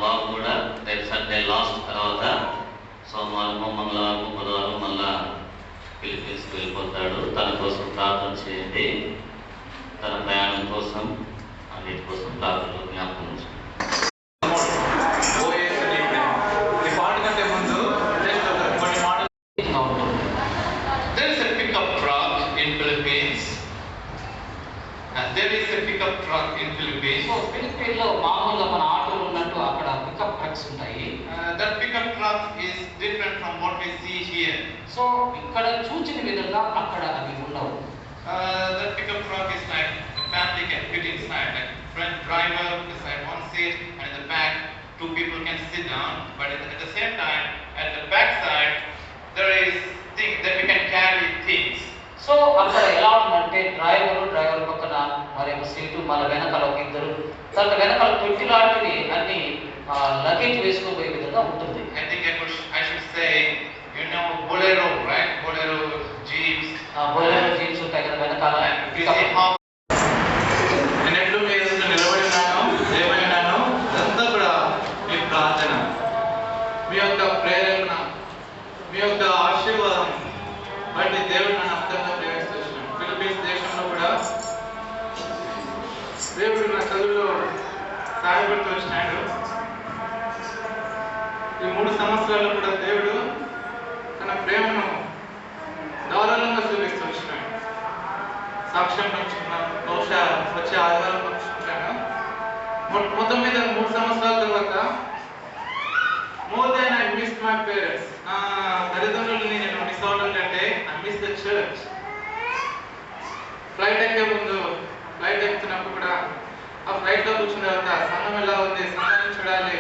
బాబు కూడా రేపు Sunday last తర్వాత సోమవారం మంగళవారం బుధవారం మళ్ళా ఫిలిప్పీన్స్కి వెళ్ళిపోతాడు. తన కోసం ప్రార్థన చేయండి. తన ప్రయాణం కోసం అన్నిటి కోసం ప్రార్థనలో జ్ఞాపకం ఉంచండి. ఫిలిప్పీన్లో మామూలుగా మన ఆటోలు ఉన్నట్టు అక్కడ పికప్ ట్రక్స్ ఉంటాయి. That pickup truck is different from what we see here. So ఇక్కడ చూచిన విధంగా అక్కడ అవి ఉండవు. That pickup truck is like the family can fit inside. Like front driver beside one seat, and in the back two people can sit down. But at the same time, at the back side there is things that we can carry things. So అక్కడ ఎలా ఉందంటే driver పక్కన మరొక seat, మన వెనకాల ఒక ఇద్దరు, తర్వాత వెనకాల తొట్టి లాంటివి అన్ని లగేజ్ వేసుకోబోయే విధంగా ఉంటుంది. I think I should say, you know, bolero, right? Bolero jeeps. Bolero jeeps ఉంటాయి కదా వెనకాల. నేనెట్లు మీ ఎదుట నిలబడినాను ఇదంతా కూడా మీ ప్రార్థన, మీ యొక్క ప్రేరణ, మీ యొక్క ఆశీర్వాదం బట్టి దేవుడు నన్ను అర్థంగా ప్రేమిస్తున్నాను. ఫిలిప్పీన్స్ దేశంలో కూడా దేవుడు నా చదువులో సహాయపడుతూ వచ్చినాడు. ఈ 3 సంవత్సరాల్లో కూడా దేవుడు తన ప్రేమను ధారాళంగా చూపిస్తూ వచ్చినాడు. సాక్ష్యం పంచుకున్నాను, బహుశా వచ్చే ఆదివారం పంచుకుంటాను. మొత్తం మీద 3 సంవత్సరాల తర్వాత more than I miss my parents, నా తల్లిదండ్రులని నేను మిస్ అవడం కంటే I miss the church. Flight ఎక్కుతున్నప్పుడు కూడా ఆ ఫ్లైట్లో కూర్చున్న తర్వాత సంఘం ఎలా ఉంది, సంఘాన్ని చూడాలి,